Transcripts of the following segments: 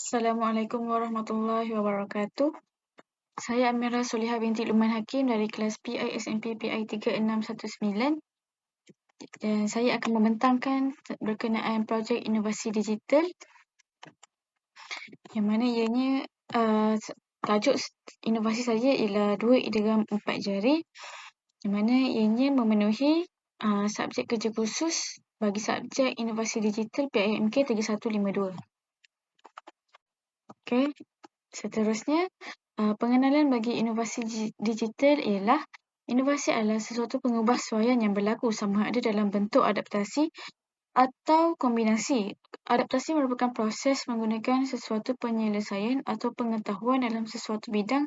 Assalamualaikum warahmatullahi wabarakatuh. Saya Amira Solihah binti Luman Hakim dari kelas PISMP PI 3619 dan saya akan membentangkan berkenaan projek inovasi digital yang mana ianya tajuk inovasi saja ialah 2 idgham 4 jari yang mana ianya memenuhi subjek kerja khusus bagi subjek inovasi digital PIMK 3152. Okey, seterusnya pengenalan bagi inovasi digital ialah inovasi adalah sesuatu pengubahsuaian yang berlaku sama ada dalam bentuk adaptasi atau kombinasi. Adaptasi merupakan proses menggunakan sesuatu penyelesaian atau pengetahuan dalam sesuatu bidang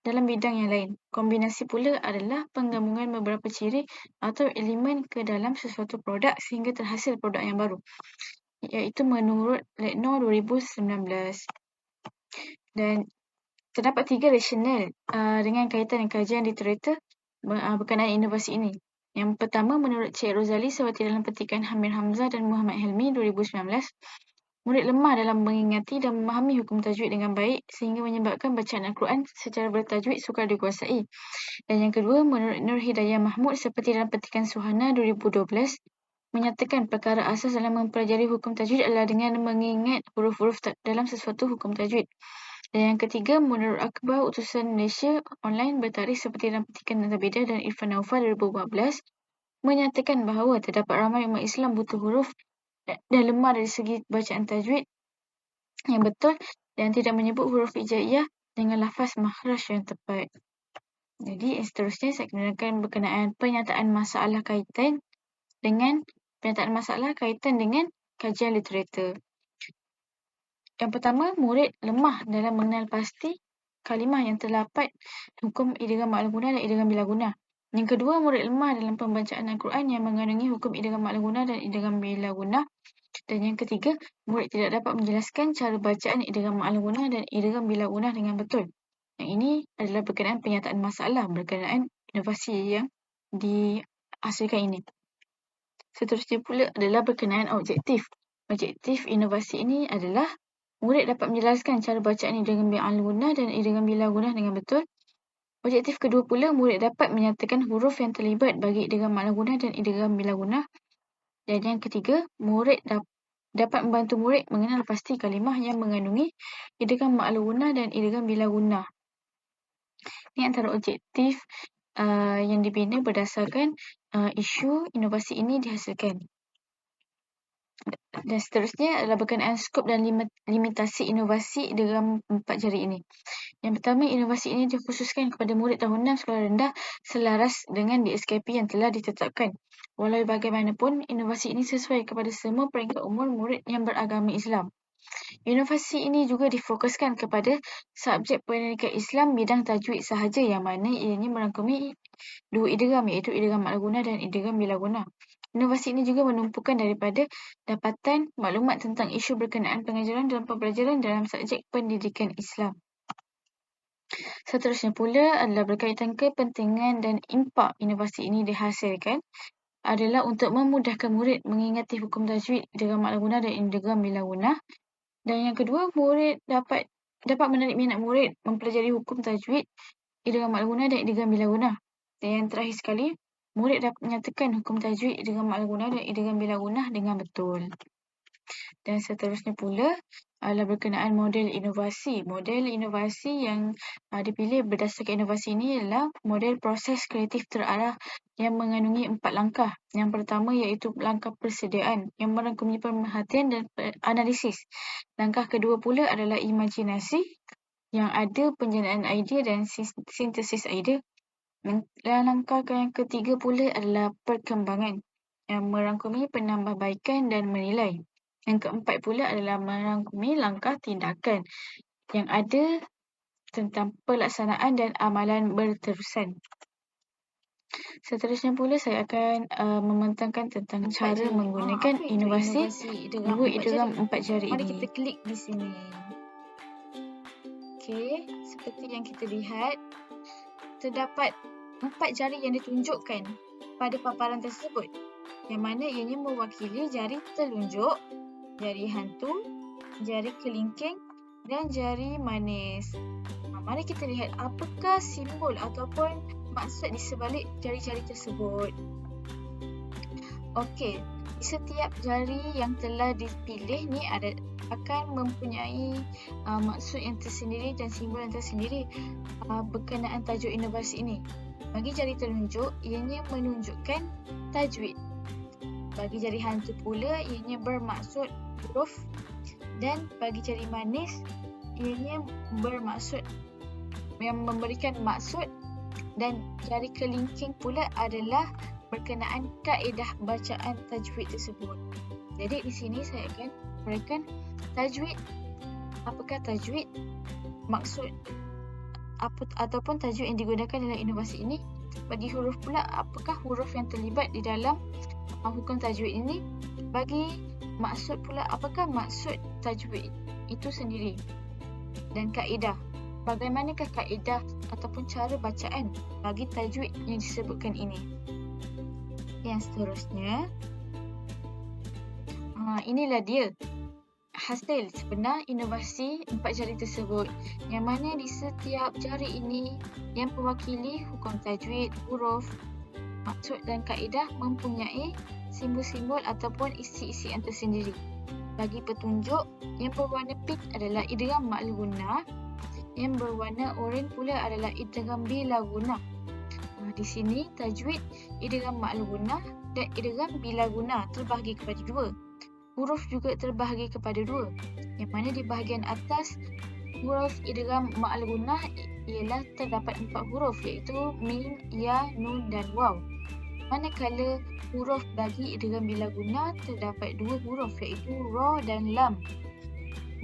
dalam bidang yang lain. Kombinasi pula adalah penggabungan beberapa ciri atau elemen ke dalam sesuatu produk sehingga terhasil produk yang baru, iaitu menurut Letno 2019. Dan terdapat 3 rasional dengan kaitan dengan kajian literatur berkenaan inovasi ini. Yang pertama, menurut Cik Rozali seperti dalam petikan Hamir Hamzah dan Muhammad Helmi 2019, murid lemah dalam mengingati dan memahami hukum tajwid dengan baik sehingga menyebabkan bacaan Al-Quran secara bertajwid sukar dikuasai. Dan yang kedua, menurut Nur Hidayah Mahmud seperti dalam petikan Suhana 2012, menyatakan perkara asas dalam mempelajari hukum tajwid adalah dengan mengingat huruf-huruf dalam sesuatu hukum tajwid. Dan yang ketiga, menurut Akhbar Utusan Malaysia Online bertarikh seperti dalam petikan Zabidah dan Irfan Naufal 2014, menyatakan bahawa terdapat ramai umat Islam buta huruf dan lemah dari segi bacaan tajwid yang betul dan tidak menyebut huruf hijaiyah dengan lafaz makhraj yang tepat. Jadi, seterusnya saya akan menerangkan berkenaan pernyataan masalah kaitan dengan kajian literatur. Yang pertama, murid lemah dalam mengenal pasti kalimah yang terdapat hukum idgham ma'al guna dan idgham bila guna. Yang kedua, murid lemah dalam pembacaan Al-Quran yang mengandungi hukum idgham ma'al guna dan idgham bila guna. Dan yang ketiga, murid tidak dapat menjelaskan cara bacaan idgham ma'al guna dan idgham bila guna dengan betul. Yang ini adalah berkenaan pernyataan masalah berkenaan inovasi yang dihasilkan ini. Seterusnya pula adalah berkenaan objektif. Objektif inovasi ini adalah murid dapat menjelaskan cara bacaan idgham ma'al guna dan idgham bila guna dengan betul. Objektif kedua pula, murid dapat menyatakan huruf yang terlibat bagi idgham ma'al guna dan idgham bila guna. Dan yang ketiga, murid dapat membantu murid mengenal pasti kalimah yang mengandungi idgham ma'al guna dan idgham bila guna. Ini antara objektif yang dibina berdasarkan isu inovasi ini dihasilkan. Dan seterusnya adalah berkenaan skop dan limitasi inovasi idgham 4 jari ini. Yang pertama, inovasi ini dikhususkan kepada murid tahun 6 sekolah rendah selaras dengan DSKP yang telah ditetapkan. Walau bagaimanapun, inovasi ini sesuai kepada semua peringkat umur murid yang beragama Islam. Inovasi ini juga difokuskan kepada subjek pendidikan Islam bidang tajwid sahaja yang mana ianya merangkumi 2 idgham iaitu idgham ma'al guna dan idgham bila guna. Inovasi ini juga menumpukan daripada dapatan maklumat tentang isu berkenaan pengajaran dan pembelajaran dalam subjek pendidikan Islam. Seterusnya pula adalah berkaitan kepentingan dan impak inovasi ini dihasilkan adalah untuk memudahkan murid mengingati hukum tajwid idgham ma'al guna dan idgham bila guna. Dan yang kedua, murid dapat menarik minat murid mempelajari hukum tajwid idgham ma'al guna dan idgham bila guna. Dan yang terakhir sekali, murid dapat menyatakan hukum tajwid idgham ma'al guna dan idgham bila guna dengan betul. Dan seterusnya pula adalah berkenaan model inovasi. Model inovasi yang dipilih berdasarkan inovasi ini adalah model proses kreatif terarah yang mengandungi 4 langkah. Yang pertama iaitu langkah persediaan yang merangkumi pemerhatian dan analisis. Langkah kedua pula adalah imajinasi yang ada penjanaan idea dan sintesis idea. Dan langkah yang ketiga pula adalah perkembangan yang merangkumi penambahbaikan dan menilai. Yang keempat pula adalah merangkumi langkah tindakan yang ada tentang pelaksanaan dan amalan berterusan. Seterusnya pula saya akan membentangkan tentang cara menggunakan inovasi 2 idgham 4 jari ini. Mari kita klik di sini. Okey, seperti yang kita lihat, terdapat 4 jari yang ditunjukkan pada paparan tersebut, yang mana ianya mewakili jari telunjuk, jari hantu, jari kelingking dan jari manis. Mari kita lihat apakah simbol ataupun maksud di sebalik jari-jari tersebut. Okey, di setiap jari yang telah dipilih ni akan mempunyai maksud yang tersendiri dan simbol yang tersendiri berkenaan tajuk inovasi ini. Bagi jari telunjuk, ianya menunjukkan tajwid. Bagi jari hantu pula, ianya bermaksud huruf, dan bagi jari manis, ianya bermaksud yang memberikan maksud, dan jari kelingking pula adalah berkenaan kaedah bacaan tajwid tersebut. Jadi di sini saya akan uraikan tajwid. Apakah tajwid? Maksud ataupun tajwid yang digunakan dalam inovasi ini. Bagi huruf pula, apakah huruf yang terlibat di dalam hukum tajwid ini? Bagi maksud pula, apakah maksud tajwid itu sendiri? Dan kaedah, bagaimanakah kaedah ataupun cara bacaan bagi tajwid yang disebutkan ini? Yang seterusnya, inilah dia hasil sebenar inovasi 4 jari tersebut, yang mana di setiap jari ini yang mewakili hukum tajwid, huruf, maksud dan kaedah mempunyai simbol-simbol ataupun isi-isi yang tersendiri. Bagi petunjuk, yang berwarna pink adalah idgham ma'al gunnah, yang berwarna oranye pula adalah idgham bila gunnah. Di sini tajwid idgham ma'al gunnah dan idgham bila gunnah terbahagi kepada dua. Huruf juga terbahagi kepada dua, yang mana di bahagian atas huruf idgham ma'al gunnah ialah terdapat 4 huruf, iaitu mim, ya, nun dan waw. Manakala huruf bagi idgham bila gunnah terdapat 2 huruf, iaitu ra dan lam.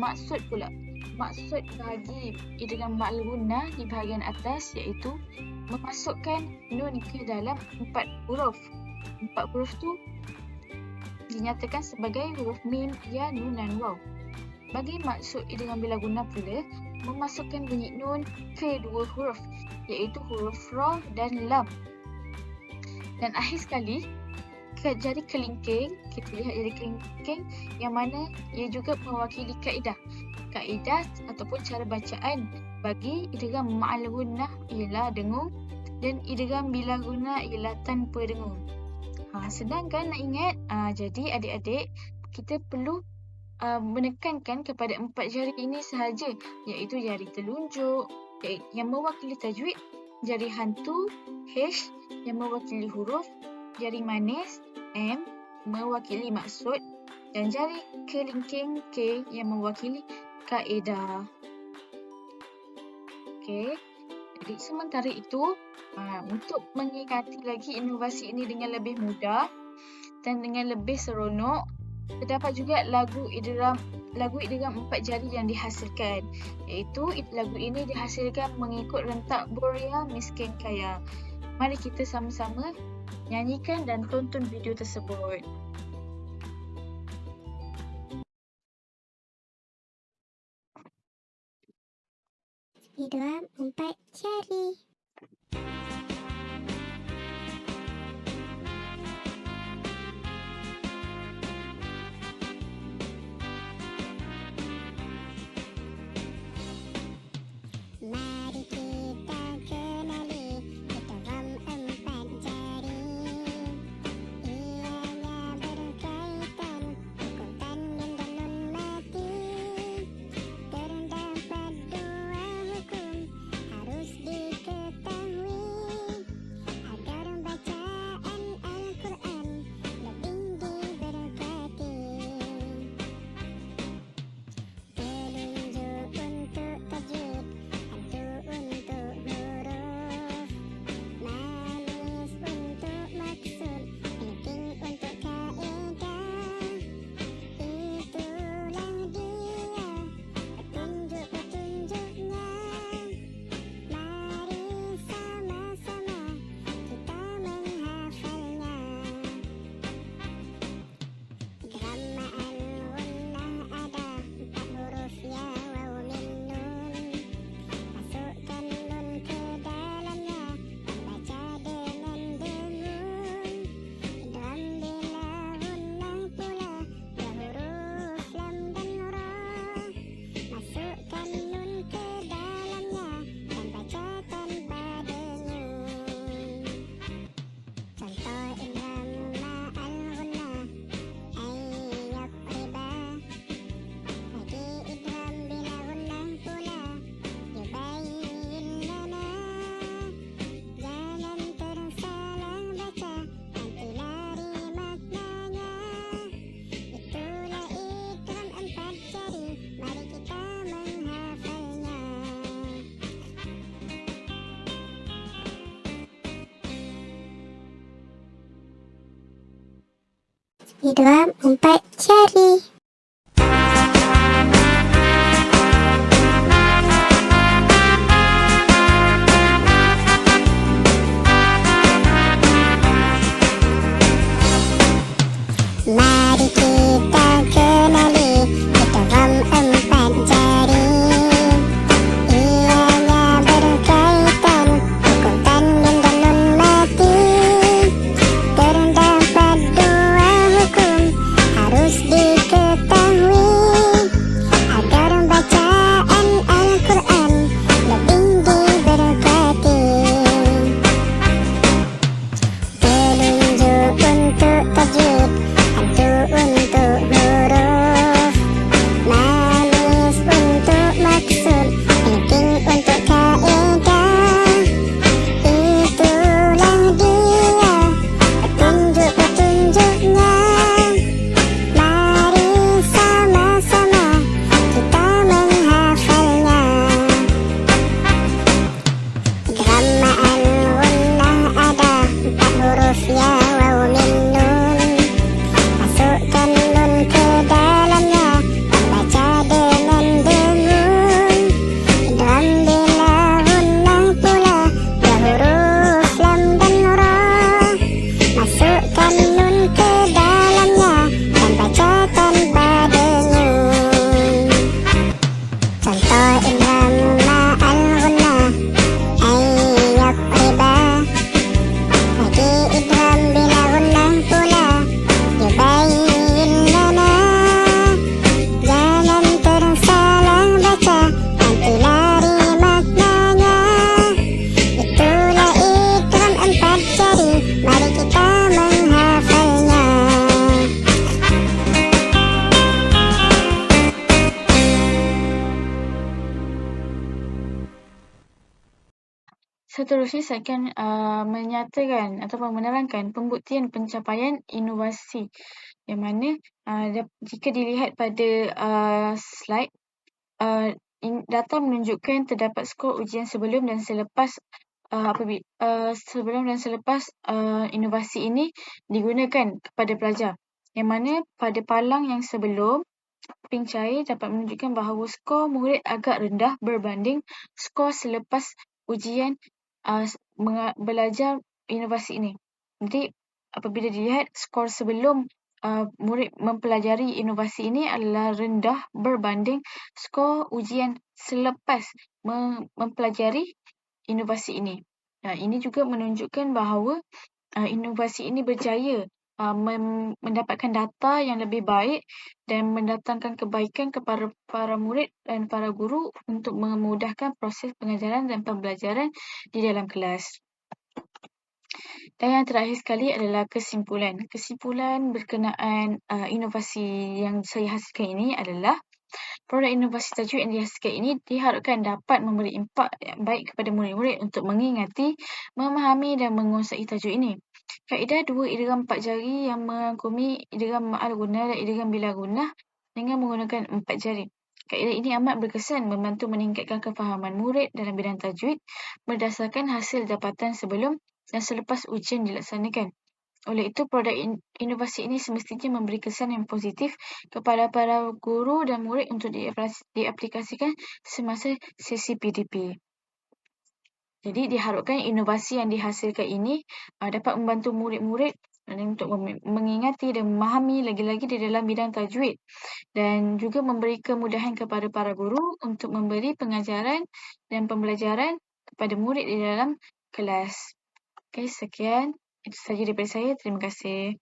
Maksud pula, maksud bagi idgham ma'al gunnah di bahagian atas iaitu memasukkan nun ke dalam 4 huruf. 4 huruf tu dinyatakan sebagai huruf mim, ya, nun dan waw. Bagi maksud idgham bila gunnah pula, memasukkan bunyi nun ke 2 huruf, iaitu huruf ra dan lam. Dan akhir sekali, jari kelingking, kita lihat jari kelingking yang mana ia juga mewakili kaedah. Kaedah ataupun cara bacaan bagi idgham ma'al gunnah ialah dengung, dan idgham bila gunnah ialah tanpa dengung. Sedangkan nak ingat, jadi adik-adik, kita perlu menekankan kepada 4 jari ini sahaja, iaitu jari telunjuk yang mewakili tajwid, jari hantu H yang mewakili huruf, jari manis M mewakili maksud, dan jari kelingking K yang mewakili kaedah. Okey, jadi sementara itu, untuk mengingati lagi inovasi ini dengan lebih mudah dan dengan lebih seronok, terdapat juga lagu idgham 4 jari yang dihasilkan, iaitu lagu ini dihasilkan mengikut rentak Boria Miskin Kaya. Mari kita sama-sama nyanyikan dan tonton video tersebut. Idgham 4 jari. Mari kita kenali idgham 4 jari. Ianya berkaitan hukum tanwin dan nun mati. Terdapat 2 hukum harus diketahui. Masukkan nun ke dalamnya dan baca tanpa dengung. Contoh idgham ma'al ghunnah ayyab riba. Bagi idgham bila ghunnah pula yubayyin lana. Jangan tersalah baca, nanti lari maknanya. Itulah idgham 4 jari, mari kita menghafalnya. Idgham 4 jari. Mari kita kenali idgham 4 jari. Ianya berkaitan hukum tanwin dan nun mati. Terdapat 2 hukum harus diketahui agar bacaan Al-Quran lebih diberkati. Telunjuk untuk tajwid, hantu untuk huruf, manis untuk maksud, penting untuk kaedah. Itulah dia petunjuk-petunjuknya. Mari sama-sama kita menghafalnya. Idgham ma'al ghunnah ada 4 huruf ya waw min nun. Masukkan nun ke dalamnya dan baca dengan dengung. Idgham bila ghunnah pula 2 huruf lam dan ra. Masukkan nun ke dalamnya dan baca tanpa dengung. Contoh idgham ma'al ghunnah ayyab riba. Bagi idgham bila ghunnah pula yubayyin lana. Jangan tersalah baca, nanti lari maknanya. Itulah idgham 4 jari, mari kita menghafalnya. Seterusnya saya akan menyatakan ataupun menerangkan pembuktian pencapaian inovasi, yang mana jika dilihat pada slide, data menunjukkan terdapat skor ujian sebelum dan selepas inovasi ini digunakan kepada pelajar, yang mana pada palang yang sebelum pink cair dapat menunjukkan bahawa skor murid agak rendah berbanding skor selepas ujian belajar inovasi ini. Jadi apabila dilihat skor sebelum murid mempelajari inovasi ini adalah rendah berbanding skor ujian selepas mempelajari inovasi ini. Ini juga menunjukkan bahawa inovasi ini berjaya mendapatkan data yang lebih baik dan mendatangkan kebaikan kepada para murid dan para guru untuk memudahkan proses pengajaran dan pembelajaran di dalam kelas. Dan yang terakhir sekali adalah kesimpulan. Kesimpulan berkenaan inovasi yang saya hasilkan ini adalah produk inovasi tajwid yang dihasilkan ini diharapkan dapat memberi impak yang baik kepada murid-murid untuk mengingati, memahami dan menguasai tajwid ini. Kaedah 2 idgham 4 jari yang merangkumi idgham ma'al ghunnah dan idgham bila ghunnah dengan menggunakan 4 jari. Kaedah ini amat berkesan membantu meningkatkan kefahaman murid dalam bidang tajwid berdasarkan hasil dapatan sebelum dan selepas ujian dilaksanakan. Oleh itu, produk inovasi ini semestinya memberi kesan yang positif kepada para guru dan murid untuk diaplikasikan semasa sesi PDP. Jadi diharapkan inovasi yang dihasilkan ini dapat membantu murid-murid untuk mengingati dan memahami lagi-lagi di dalam bidang tajwid dan juga memberi kemudahan kepada para guru untuk memberi pengajaran dan pembelajaran kepada murid di dalam kelas. Okey, sekian. Itu sahaja daripada saya. Terima kasih.